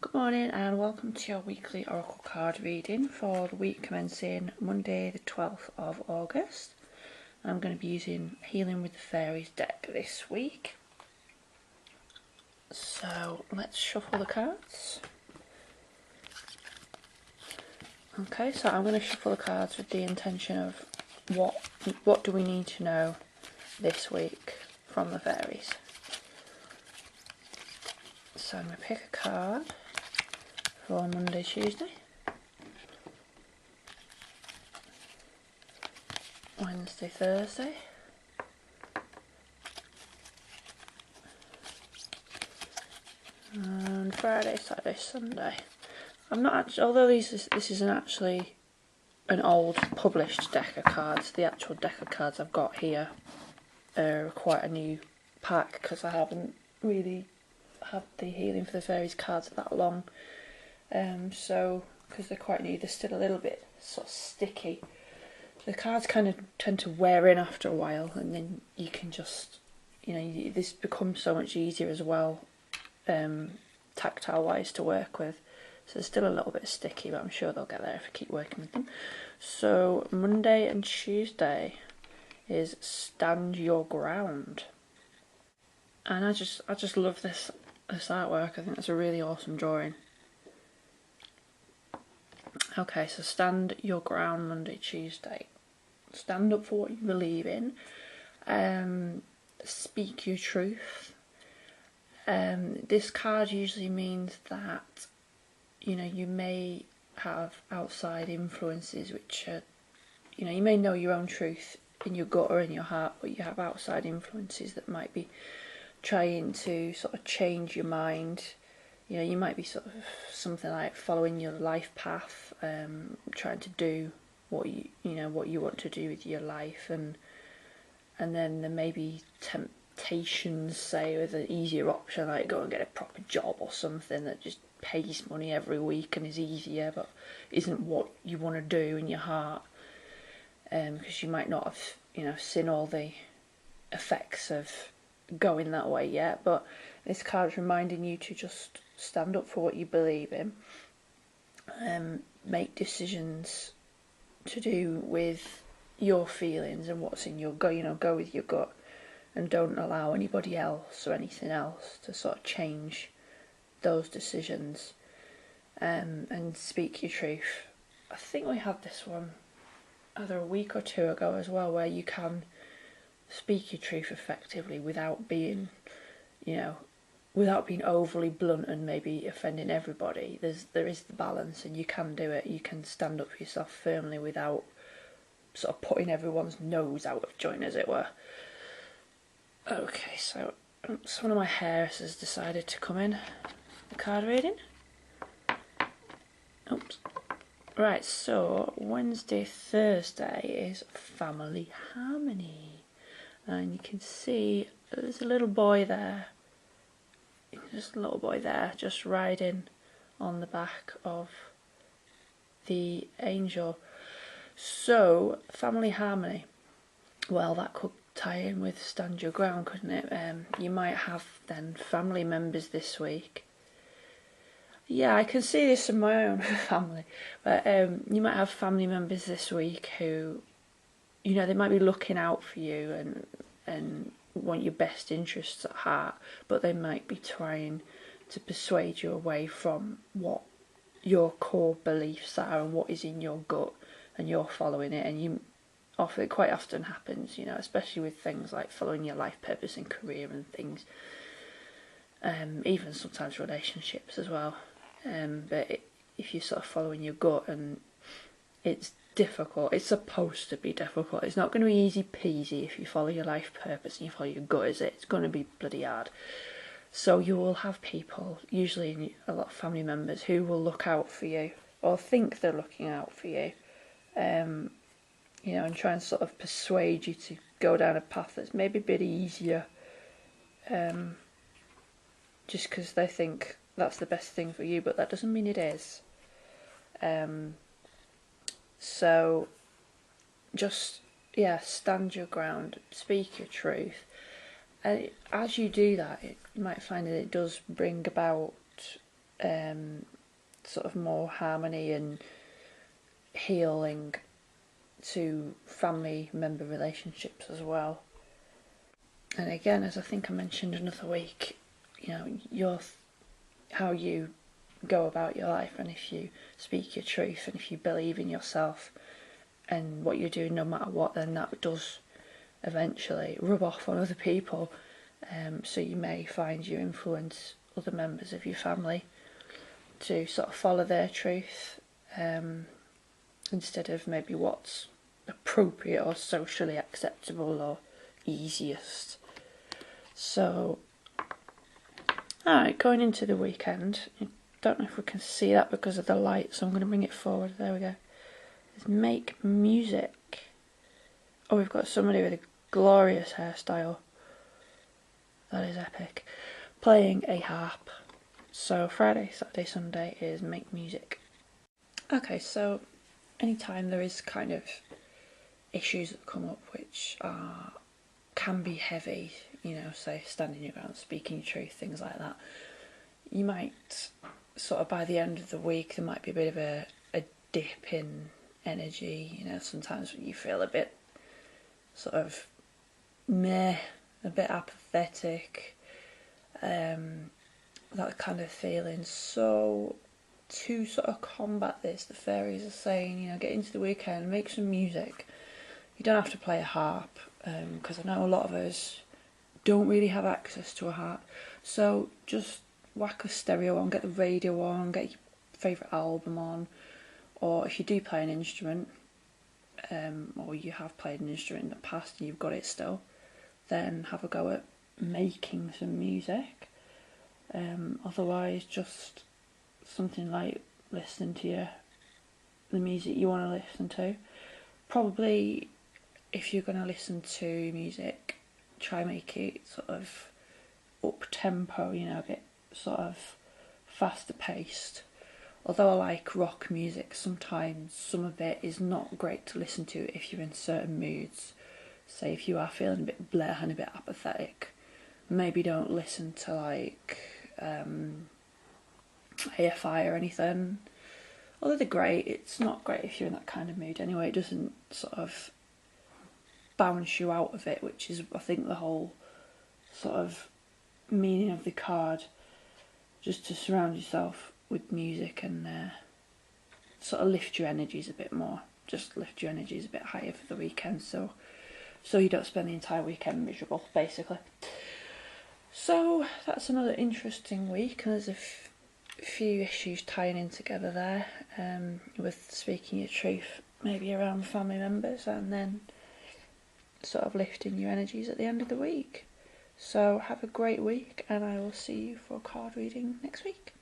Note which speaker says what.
Speaker 1: Good morning and welcome to your weekly oracle card reading for the week commencing Monday the 12th of August. I'm going to be using Healing with the Fairies deck this week. So let's shuffle the cards. Okay, so I'm going to shuffle the cards with the intention of what do we need to know this week from the fairies. So I'm going to pick a card for Monday, Tuesday, Wednesday, Thursday, and Friday, Saturday, Sunday. I'm not actually, although this isn't actually an old published deck of cards, the actual deck of cards I've got here are quite a new pack because I haven't really had the Healing for the Fairies cards that long. So, because they're quite new, they're still a little bit sort of sticky. The cards kind of tend to wear in after a while, and then you can just, this becomes so much easier as well, tactile wise to work with. So they're still a little bit sticky, but I'm sure they'll get there if I keep working with them. So Monday and Tuesday is Stand Your Ground. And I just love this artwork. I think that's a really awesome drawing. Okay, so stand your ground Monday, Tuesday. Stand up for what you believe in. Speak your truth. This card usually means that, you may have outside influences which are, you may know your own truth in your gut or in your heart, but you have outside influences that might be trying to sort of change your mind. You might be sort of something like following your life path, trying to do what you want to do with your life, and then there may be temptations, say, with an easier option like go and get a proper job or something that just pays money every week and is easier, but isn't what you want to do in your heart, because you might not have seen all the effects of going that way yet. But this card is reminding you to just stand up for what you believe in, make decisions to do with your feelings and what's in your gut. Go with your gut, and don't allow anybody else or anything else to sort of change those decisions, and speak your truth. I think we had this one either a week or two ago as well, where you can speak your truth effectively without being overly blunt and maybe offending everybody. There is the balance, and you can do it. You can stand up for yourself firmly without sort of putting everyone's nose out of joint, as it were. Okay, so one of my hairs has decided to come in the card reading. Oops. Right, so Wednesday, Thursday is Family Harmony. And you can see there's a little boy there. Just a little boy there, just riding on the back of the angel. So, Family Harmony. Well, that could tie in with Stand Your Ground, couldn't it? You might have then family members this week. Yeah, I can see this in my own family. But you might have family members this week who, they might be looking out for you and want your best interests at heart, but they might be trying to persuade you away from what your core beliefs are and what is in your gut, and you're following it. And it quite often happens, especially with things like following your life purpose and career and things, even sometimes relationships as well. But if you're sort of following your gut, and it's difficult, it's supposed to be difficult. It's not going to be easy peasy if you follow your life purpose and you follow your gut, is it? It's going to be bloody hard. So you will have people, usually a lot of family members, who will look out for you, or think they're looking out for you, and try and sort of persuade you to go down a path that's maybe a bit easier, just because they think that's the best thing for you, but that doesn't mean it is. So just stand your ground, speak your truth, as you do that, you might find that it does bring about sort of more harmony and healing to family member relationships as well. And again, as I think I mentioned another week, how you go about your life, and if you speak your truth and if you believe in yourself and what you're doing no matter what, then that does eventually rub off on other people. So you may find you influence other members of your family to sort of follow their truth instead of maybe what's appropriate or socially acceptable or easiest. So, alright, going into the weekend, I don't know if we can see that because of the light, so I'm going to bring it forward. There we go. It's make music. Oh, we've got somebody with a glorious hairstyle. That is epic. Playing a harp. So Friday, Saturday, Sunday is make music. Okay, so anytime there is kind of issues that come up which can be heavy, say standing your ground, speaking your truth, things like that, you might sort of by the end of the week there might be a bit of a dip in energy. Sometimes you feel a bit sort of meh, a bit apathetic, that kind of feeling. So to sort of combat this, the fairies are saying, get into the weekend, make some music. You don't have to play a harp, because I know a lot of us don't really have access to a harp. So just whack a stereo on, get the radio on, get your favourite album on, or if you do play an instrument, or you have played an instrument in the past and you've got it still, then have a go at making some music. Otherwise, just something like listening to the music you want to listen to. Probably, if you're going to listen to music, try make it sort of up tempo, a bit sort of faster paced. Although I like rock music, sometimes some of it is not great to listen to if you're in certain moods. Say if you are feeling a bit bleh and a bit apathetic, maybe don't listen to like AFI or anything. Although they're great, it's not great if you're in that kind of mood anyway. It doesn't sort of bounce you out of it, which is, I think, the whole sort of meaning of the card. Just to surround yourself with music and sort of lift your energies a bit more. Just lift your energies a bit higher for the weekend, so you don't spend the entire weekend miserable, basically. So that's another interesting week, and there's a few issues tying in together there, with speaking your truth, maybe around family members, and then sort of lifting your energies at the end of the week. So have a great week, and I will see you for card reading next week.